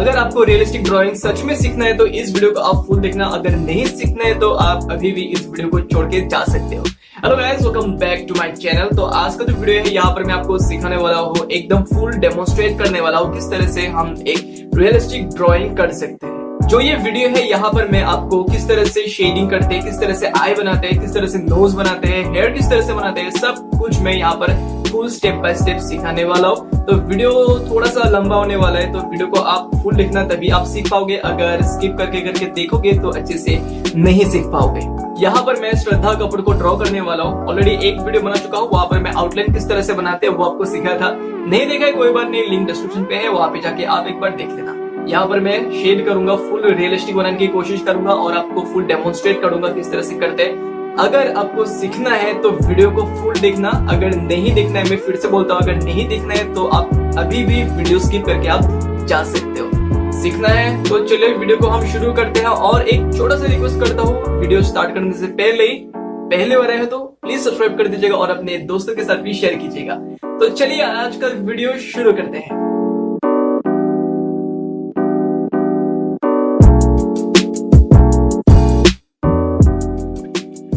अगर आपको realistic drawing सच में सीखना है तो इस वीडियो को आप फुल देखना, अगर नहीं सीखना है तो आप अभी भी इस वीडियो को छोड़ के जा सकते हो। Hello guys, welcome back to my channel. तो आज का जो वीडियो है यहाँ पर मैं आपको सिखाने वाला हूँ, एकदम फुल डेमोन्स्ट्रेट करने वाला हूँ किस तरह से हम एक रियलिस्टिक ड्राइंग कर सकते हैं। जो ये वीडियो है यहाँ पर मैं आपको किस तरह से शेडिंग करते हैं, किस तरह से आई बनाते हैं, किस तरह से नोज बनाते हैं, हेयर किस तरह से बनाते हैं, सब कुछ मैं यहाँ पर फुल स्टेप बाय स्टेप सिखाने वाला हूँ। तो वीडियो थोड़ा सा लंबा होने वाला है, तो वीडियो को आप फुल देखना तभी आप सीख पाओगे। अगर स्किप करके देखोगे तो अच्छे से नहीं सीख पाओगे। यहाँ पर मैं श्रद्धा कपूर को ड्रॉ करने वाला हूँ। ऑलरेडी एक वीडियो बना चुका हूँ, वहां पर मैं आउटलाइन किस तरह से बनाते हैं वो आपको सिखाया था। नहीं देखा है कोई बात नहीं, लिंक डिस्क्रिप्शन पे है, वहां पे जाके आप एक बार देख लेना। यहाँ पर मैं शेड करूंगा, फुल रियलिस्टिक बनाने की कोशिश करूंगा और आपको फुल डेमोन्स्ट्रेट करूंगा किस तरह से करते हैं। अगर आपको सीखना है तो वीडियो को फुल देखना, अगर नहीं देखना है, मैं फिर से बोलता हूँ, अगर नहीं देखना है तो आप अभी भी वीडियो स्किप करके आप जा सकते हो। सीखना है तो चलिए वीडियो को हम शुरू करते हैं। और एक छोटा सा रिक्वेस्ट करता हूँ, वीडियो स्टार्ट करने से पहले बार आए तो प्लीज सब्सक्राइब कर दीजिएगा और अपने दोस्तों के साथ भी शेयर कीजिएगा। तो चलिए आज का वीडियो शुरू करते हैं।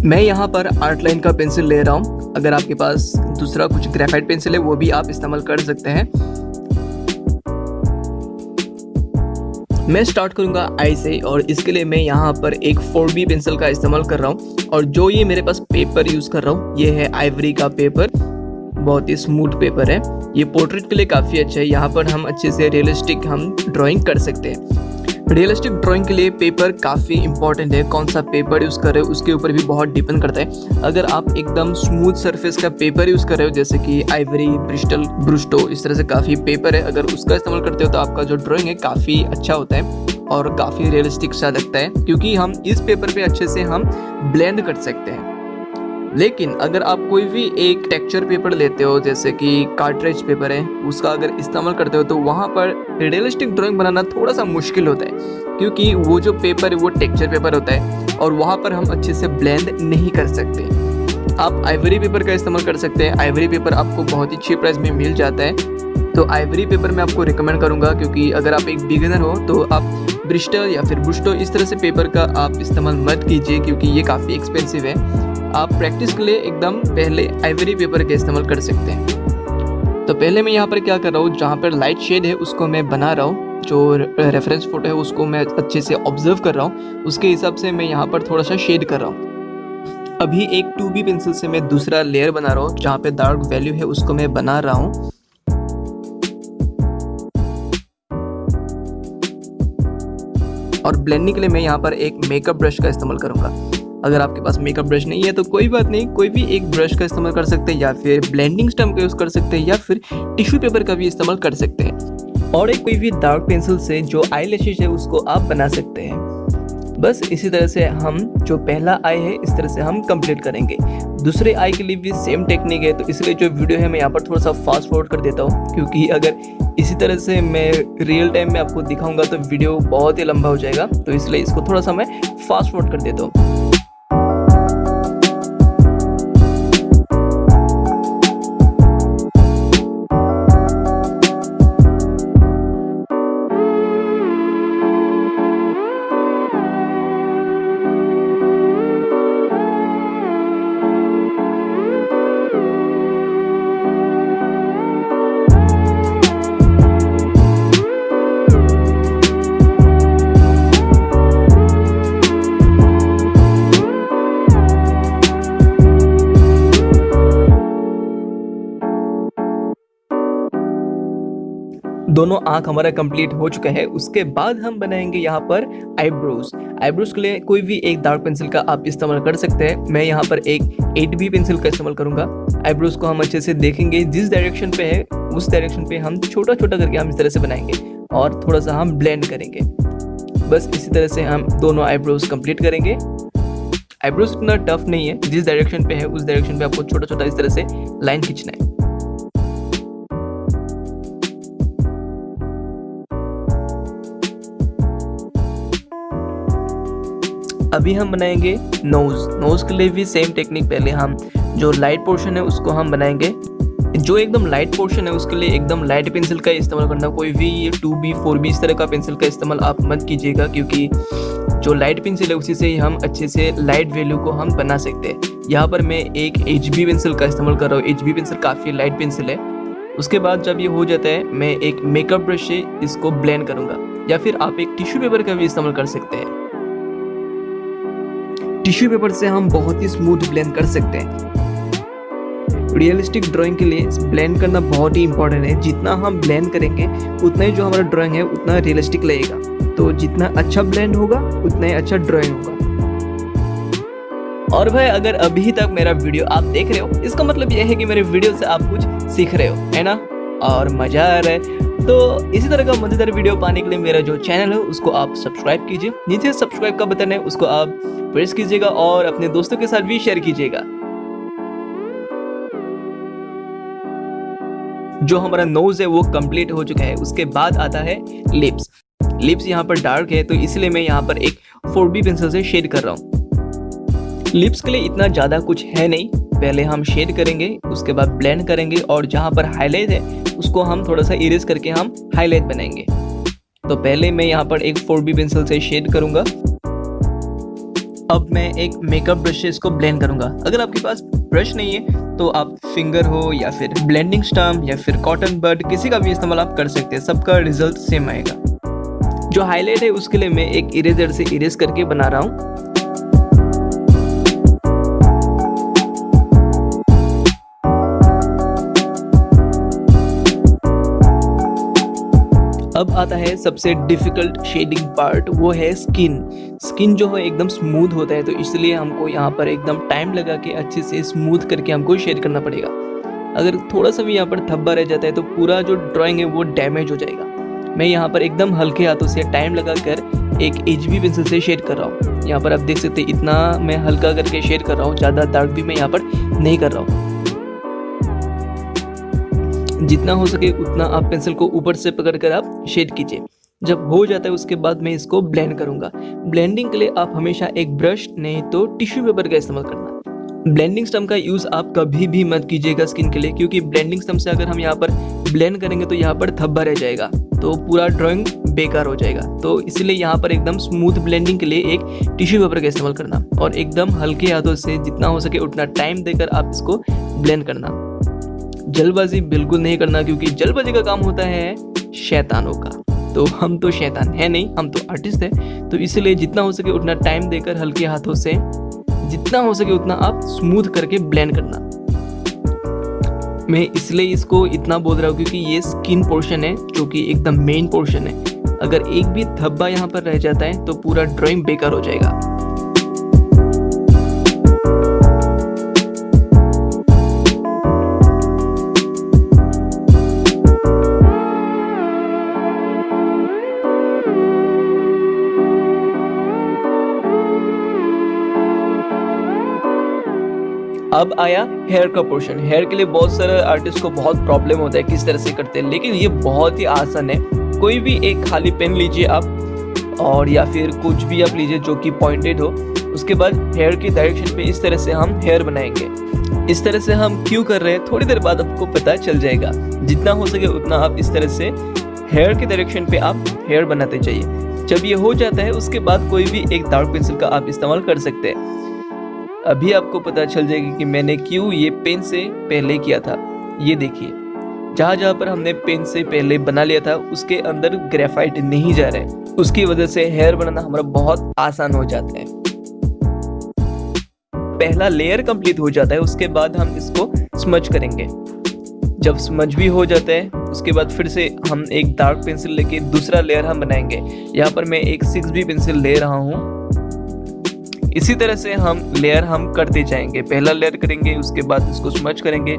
मैं यहाँ पर आर्ट लाइन का पेंसिल ले रहा हूँ। अगर आपके पास दूसरा कुछ ग्रेफाइट पेंसिल है वो भी आप इस्तेमाल कर सकते हैं। मैं स्टार्ट करूंगा आई से, और इसके लिए मैं यहाँ पर एक 4B पेंसिल का इस्तेमाल कर रहा हूँ। और जो ये मेरे पास पेपर यूज कर रहा हूँ ये है आइवरी का पेपर, बहुत ही स्मूथ पेपर है। ये पोर्ट्रेट के लिए काफ़ी अच्छा है। यहाँ पर हम अच्छे से रियलिस्टिक हम ड्राइंग कर सकते हैं। रियलिस्टिक ड्राइंग के लिए पेपर काफ़ी इंपॉर्टेंट है। कौन सा पेपर यूज़ कर रहे हो उसके ऊपर भी बहुत डिपेंड करता है। अगर आप एकदम स्मूथ सरफेस का पेपर यूज़ कर रहे हो, जैसे कि आइवरी, ब्रिस्टल, ब्रूस्टो, इस तरह से काफ़ी पेपर है, अगर उसका इस्तेमाल करते हो तो आपका जो ड्राइंग है काफ़ी अच्छा होता है और काफ़ी रियलिस्टिक सा लगता है, क्योंकि हम इस पेपर पे अच्छे से हम ब्लेंड कर सकते हैं। लेकिन अगर आप कोई भी एक टेक्सचर पेपर लेते हो, जैसे कि कार्ट्रिज पेपर है, उसका अगर इस्तेमाल करते हो तो वहाँ पर रियलिस्टिक ड्राइंग बनाना थोड़ा सा मुश्किल होता है, क्योंकि वो जो पेपर है वो टेक्सचर पेपर होता है और वहाँ पर हम अच्छे से ब्लेंड नहीं कर सकते। आप आइवरी पेपर का इस्तेमाल कर सकते हैं। आइवरी पेपर आपको बहुत ही चीप प्राइस में मिल जाता है, तो आइवरी पेपर मैं आपको रिकमेंड करूँगा। क्योंकि अगर आप एक बिगिनर हो तो आप ब्रिस्टल या फिर ब्रूस्टो इस तरह से पेपर का आप इस्तेमाल मत कीजिए, क्योंकि ये काफ़ी एक्सपेंसिव है। आप प्रैक्टिस के लिए एकदम पहले आइवरी पेपर का इस्तेमाल कर सकते हैं। तो पहले मैं यहाँ पर क्या कर रहा हूँ, जहाँ पर लाइट शेड है उसको मैं बना रहा हूँ, जो रेफरेंस फोटो है उसको मैं अच्छे से ऑब्जर्व कर रहा हूँ, उसके हिसाब से मैं यहाँ पर थोड़ा सा शेड कर रहा हूँ। अभी एक 2B पेंसिल से मैं दूसरा लेयर बना रहा हूँ, जहाँ पे डार्क वैल्यू है उसको मैं बना रहा हूँ। और ब्लेंडिंग के लिए मैं यहाँ पर एक मेकअप ब्रश का इस्तेमाल करूँगा। अगर आपके पास मेकअप ब्रश नहीं है तो कोई बात नहीं, कोई भी एक ब्रश का इस्तेमाल कर सकते हैं, या फिर ब्लेंडिंग स्टम्प का यूज़ कर सकते हैं, या फिर टिश्यू पेपर का भी इस्तेमाल कर सकते हैं। और एक कोई भी डार्क पेंसिल से जो आई लैशेज है उसको आप बना सकते हैं। बस इसी तरह से हम जो पहला आई है इस तरह से हम कंप्लीट करेंगे। दूसरे आई के लिए भी सेम टेक्निक है, तो इसलिए जो वीडियो है मैं यहाँ पर थोड़ा सा फास्ट फॉरवर्ड कर देता हूँ, क्योंकि अगर इसी तरह से मैं रियल टाइम में आपको दिखाऊंगा तो वीडियो बहुत ही लंबा हो जाएगा। तो इसलिए इसको थोड़ा सा मैं फास्ट फॉरवर्ड कर देता हूँ। दोनों आंख हमारा कंप्लीट हो चुका है। उसके बाद हम बनाएंगे यहाँ पर आईब्रोज। आईब्रोज के लिए कोई भी एक डार्क पेंसिल का आप इस्तेमाल कर सकते हैं। मैं यहाँ पर एक 8B पेंसिल का इस्तेमाल करूंगा। आईब्रोज को हम अच्छे से देखेंगे, जिस डायरेक्शन पे है उस डायरेक्शन पे हम छोटा छोटा करके हम इस तरह से बनाएंगे और थोड़ा सा हम ब्लेंड करेंगे। बस इसी तरह से हम दोनों आईब्रोज कंप्लीट करेंगे। आईब्रोज इतना टफ नहीं है, जिस डायरेक्शन पे है उस डायरेक्शन पे आपको छोटा छोटा इस तरह से लाइन खींचना है। अभी हम बनाएंगे नोज। नोज के लिए भी सेम टेक्निक, पहले हम जो लाइट पोर्शन है उसको हम बनाएंगे जो एकदम लाइट पोर्शन है उसके लिए एकदम लाइट पेंसिल का इस्तेमाल करना, कोई भी 2B 4B इस तरह का पेंसिल का इस्तेमाल आप मत कीजिएगा, क्योंकि जो लाइट पेंसिल है उसी से ही हम अच्छे से लाइट वैल्यू को हम बना सकते हैं। यहाँ पर मैं एक HB पेंसिल का इस्तेमाल कर रहा हूँ। HB पेंसिल काफ़ी लाइट पेंसिल है। उसके बाद जब ये हो जाता है मैं एक मेकअप ब्रश से इसको ब्लेंड करूँगा, या फिर आप एक टिश्यू पेपर का भी इस्तेमाल कर सकते हैं। टिश्यू पेपर से हम बहुत ही स्मूथ ब्लेंड कर सकते हैं। रियलिस्टिक ड्राइंग के लिए ब्लेंड करना बहुत ही इंपॉर्टेंट है। जितना हम ब्लेंड करेंगे उतना ही जो हमारा ड्राइंग है उतना रियलिस्टिक लगेगा। तो जितना अच्छा ब्लेंड होगा उतना ही अच्छा ड्राइंग होगा। और भाई अगर अभी तक मेरा वीडियो आप देख रहे हो, इसका मतलब यह है कि मेरे वीडियो से आप कुछ सीख रहे हो, है ना, और मजा आ रहा है। तो इसी तरह का मजेदार वीडियो पाने के लिए मेरा जो चैनल है उसको आप सब्सक्राइब कीजिए। नीचे सब्सक्राइब का बटन है उसको आप प्रेस कीजिएगा और अपने दोस्तों के साथ भी शेयर कीजिएगा। जो हमारा नोज है वो कंप्लीट हो चुका है। उसके बाद आता है लिप्स। लिप्स यहाँ पर डार्क है तो इसलिए मैं यहाँ पर एक 4B पेंसिल से शेड कर रहा हूँ। लिप्स के लिए इतना ज़्यादा कुछ है नहीं, पहले हम शेड करेंगे, उसके बाद ब्लेंड करेंगे और जहाँ पर हाईलाइट है उसको हम थोड़ा सा इरेज करके हम हाईलाइट बनाएंगे। तो पहले मैं यहाँ पर एक 4B पेंसिल से शेड करूँगा। अब मैं एक मेकअप ब्रश से इसको ब्लेंड करूँगा। अगर आपके पास ब्रश नहीं है तो आप फिंगर हो या फिर ब्लेंडिंग स्टम्प या फिर कॉटन बड किसी का भी इस्तेमाल आप कर सकते हैं, सबका रिजल्ट सेम आएगा। जो हाईलाइट है उसके लिए मैं एक इरेजर से इरेज करके बना रहा हूँ। अब आता है सबसे डिफिकल्ट शेडिंग पार्ट, वो है स्किन। स्किन जो है एकदम स्मूथ होता है तो इसलिए हमको यहाँ पर एकदम टाइम लगा के अच्छे से स्मूथ करके हमको शेड करना पड़ेगा। अगर थोड़ा सा भी यहाँ पर धब्बा रह जाता है तो पूरा जो ड्राइंग है वो डैमेज हो जाएगा। मैं यहाँ पर एकदम हल्के हाथों से टाइम लगा कर एक HB पेंसिल से शेड कर रहा हूँ। यहाँ पर आप देख सकते हैं इतना मैं हल्का करके शेड कर रहा हूँ, ज़्यादा डार्क भी मैं यहाँ पर नहीं कर रहा हूँ। जितना हो सके उतना आप पेंसिल को ऊपर से पकड़कर आप शेड कीजिए। जब हो जाता है उसके बाद मैं इसको ब्लेंड करूंगा। ब्लेंडिंग के लिए आप हमेशा एक ब्रश नहीं तो टिश्यू पेपर का इस्तेमाल करना। ब्लेंडिंग स्टम्प का यूज आप कभी भी मत कीजिएगा स्किन के लिए, क्योंकि ब्लेंडिंग स्टम्प से अगर हम यहाँ पर ब्लेंड करेंगे तो यहाँ पर धब्बा रह जाएगा तो पूरा ड्राइंग बेकार हो जाएगा। तो इसलिए यहाँ पर एकदम स्मूथ ब्लेंडिंग के लिए एक टिश्यू पेपर का इस्तेमाल करना और एकदम हल्के हाथों से जितना हो सके उतना टाइम देकर आप इसको ब्लेंड करना। जल्दबाजी बिल्कुल नहीं करना, क्योंकि जल्दबाजी का काम होता है शैतानों का। तो हम तो शैतान है नहीं, हम तो आर्टिस्ट है। तो इसलिए जितना हो सके उतना टाइम देकर हल्के हाथों से जितना हो सके उतना आप स्मूथ करके ब्लेंड करना। मैं इसलिए इसको इतना बोल रहा हूँ क्योंकि ये स्किन पोर्शन है जो कि एकदम मेन पोर्शन है। अगर एक भी धब्बा यहाँ पर रह जाता है तो पूरा ड्राइंग बेकार हो जाएगा। अब आया हेयर का पोर्शन। हेयर के लिए बहुत सारे आर्टिस्ट को बहुत प्रॉब्लम होता है किस तरह से करते हैं, लेकिन ये बहुत ही आसान है। कोई भी एक खाली पेन लीजिए आप, और या फिर कुछ भी आप लीजिए जो कि पॉइंटेड हो। उसके बाद हेयर की डायरेक्शन पे इस तरह से हम हेयर बनाएंगे। इस तरह से हम क्यों कर रहे हैं थोड़ी देर बाद आपको पता चल जाएगा। जितना हो सके उतना आप इस तरह से हेयर के डायरेक्शन पे आप हेयर बनाते जाइए। जब ये हो जाता है उसके बाद कोई भी एक डार्क पेंसिल का आप इस्तेमाल कर सकते हैं। अभी आपको पता चल जाएगी कि मैंने क्यों ये पेन से पहले किया था। ये देखिए, जहाँ जहाँ पर हमने पेन से पहले बना लिया था उसके अंदर ग्रेफाइट नहीं जा रहा है। उसकी वजह से हेयर बनाना हमारा बहुत आसान हो जाता है। पहला लेयर कंप्लीट हो जाता है, उसके बाद हम इसको स्मज करेंगे। जब स्मज भी हो जाता है उसके बाद फिर से हम एक डार्क पेंसिल लेके दूसरा लेयर हम बनाएंगे। यहाँ पर मैं एक 6B पेंसिल ले रहा हूँ। इसी तरह से हम लेयर हम करते जाएंगे। पहला लेयर करेंगे, उसके बाद इसको स्मज करेंगे,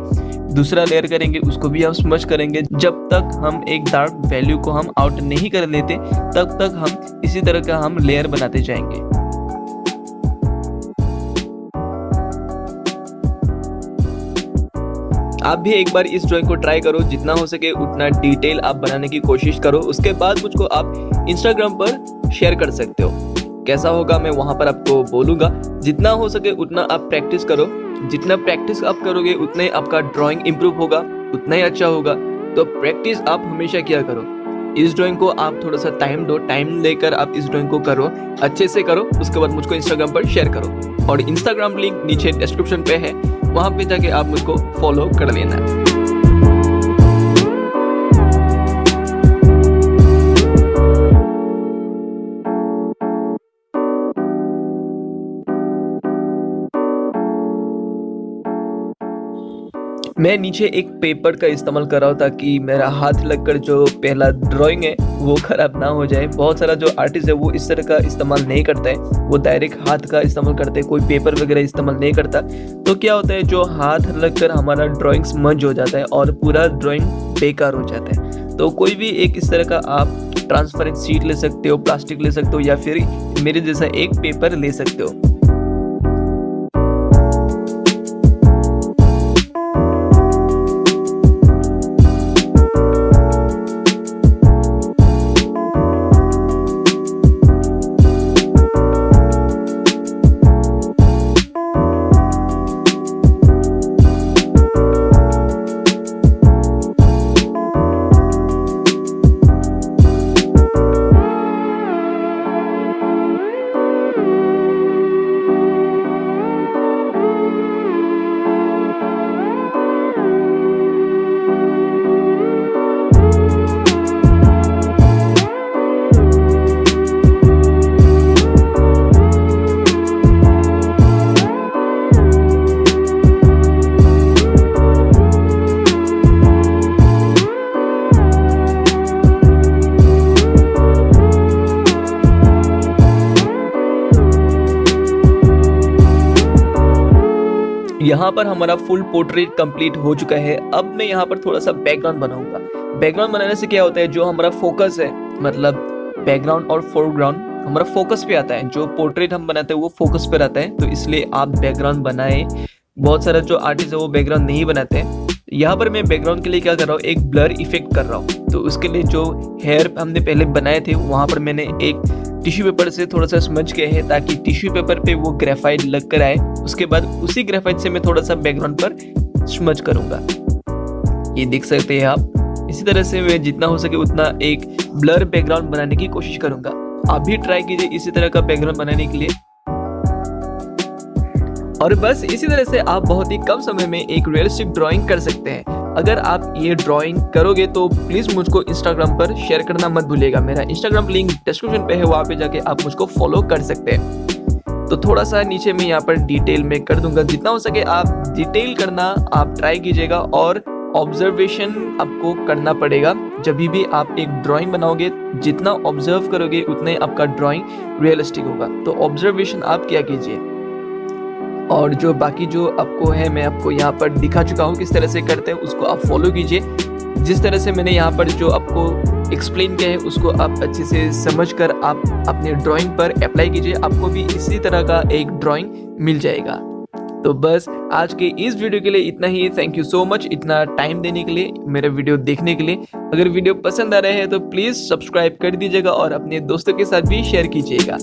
दूसरा लेयर करेंगे, उसको भी हम स्मज करेंगे। जब तक हम एक डार्क वैल्यू को हम आउट नहीं कर लेते तब तक हम इसी तरह का हम लेयर बनाते जाएंगे। आप भी एक बार इस ड्राइंग को ट्राई करो, जितना हो सके उतना डिटेल आप बनाने की कोशिश करो। उसके बाद मुझको आप इंस्टाग्राम पर शेयर कर सकते हो। कैसा होगा मैं वहां पर आपको बोलूंगा। जितना हो सके उतना आप प्रैक्टिस करो। जितना प्रैक्टिस आप करोगे उतने आपका ड्राइंग इंप्रूव होगा उतना ही अच्छा होगा। तो प्रैक्टिस आप हमेशा किया करो। इस ड्राइंग को आप थोड़ा सा टाइम दो, टाइम लेकर आप इस ड्राइंग को करो, अच्छे से करो। उसके बाद मुझको इंस्टाग्राम पर शेयर करो और इंस्टाग्राम लिंक नीचे डिस्क्रिप्शन पे है, वहाँ पे जाके आप मुझको फॉलो कर लेना। मैं नीचे एक पेपर का इस्तेमाल कर रहा हूँ ताकि मेरा हाथ लगकर जो पहला ड्राइंग है वो खराब ना हो जाए। बहुत सारा जो आर्टिस्ट है वो इस तरह का इस्तेमाल नहीं करता है, वो डायरेक्ट हाथ का इस्तेमाल करते हैं, कोई पेपर वगैरह इस्तेमाल नहीं करता। तो क्या होता है, जो हाथ लगकर हमारा ड्राइंग स्मज हो जाता है और पूरा ड्राइंग बेकार हो जाता है। तो कोई भी एक इस तरह का आप ट्रांसपेरेंट शीट ले सकते हो, प्लास्टिक ले सकते हो, या फिर मेरे जैसा एक पेपर ले सकते हो। यहाँ पर हमारा फुल पोर्ट्रेट कंप्लीट हो चुका है। अब मैं यहाँ पर थोड़ा सा बैकग्राउंड बनाऊंगा। बैकग्राउंड बनाने से क्या होता है, जो हमारा फोकस है, मतलब बैकग्राउंड और फोरग्राउंड हमारा फोकस पे आता है। जो पोर्ट्रेट हम बनाते हैं वो फोकस पे रहता है, तो इसलिए आप बैकग्राउंड बनाए। बहुत सारा जो आर्टिस्ट है वो बैकग्राउंड नहीं बनाते हैं। यहाँ पर मैं बैकग्राउंड के लिए क्या कर रहा हूँ, एक ब्लर इफेक्ट कर रहा हूँ। तो उसके लिए जो हेयर हमने पहले बनाए थे वहाँ पर मैंने एक टिश्यू पेपर से थोड़ा सा स्मज किया है ताकि टिश्यू पेपर पे वो ग्रेफाइट लग कर आए। उसके बाद उसी ग्रेफाइट से मैं थोड़ा सा बैकग्राउंड पर स्मज करूंगा, ये देख सकते हैं आप। इसी तरह से मैं जितना हो सके उतना एक ब्लर बैकग्राउंड बनाने की कोशिश करूंगा। आप भी ट्राई कीजिए इसी तरह का बैकग्राउंड बनाने के लिए। और बस इसी तरह से आप बहुत ही कम समय में एक रियलिस्टिक ड्राइंग कर सकते हैं। अगर आप ये ड्राइंग करोगे तो प्लीज मुझको इंस्टाग्राम पर शेयर करना मत भूलिएगा। मेरा इंस्टाग्राम लिंक डिस्क्रिप्शन पे है, वहाँ पे जाके आप मुझको फॉलो कर सकते हैं। तो थोड़ा सा नीचे में यहाँ पर डिटेल में कर दूंगा, जितना हो सके आप डिटेल करना आप ट्राई कीजिएगा। और ऑब्जर्वेशन आपको करना पड़ेगा। जब भी आप एक ड्राइंग बनाओगे, जितना ऑब्जर्व करोगे उतना ही आपका ड्राइंग रियलिस्टिक होगा। तो ऑब्जर्वेशन आप क्या कीजिए, और जो बाकी जो आपको है मैं आपको यहाँ पर दिखा चुका हूँ किस तरह से करते हैं, उसको आप फॉलो कीजिए। जिस तरह से मैंने यहाँ पर जो आपको एक्सप्लेन किया है उसको आप अच्छे से समझकर आप अपने ड्राइंग पर अप्लाई कीजिए। आपको भी इसी तरह का एक ड्राइंग मिल जाएगा। तो बस आज के इस वीडियो के लिए इतना ही। थैंक यू सो मच इतना टाइम देने के लिए, मेरे वीडियो देखने के लिए। अगर वीडियो पसंद आ रहे हैं तो प्लीज़ सब्सक्राइब कर दीजिएगा और अपने दोस्तों के साथ भी शेयर कीजिएगा।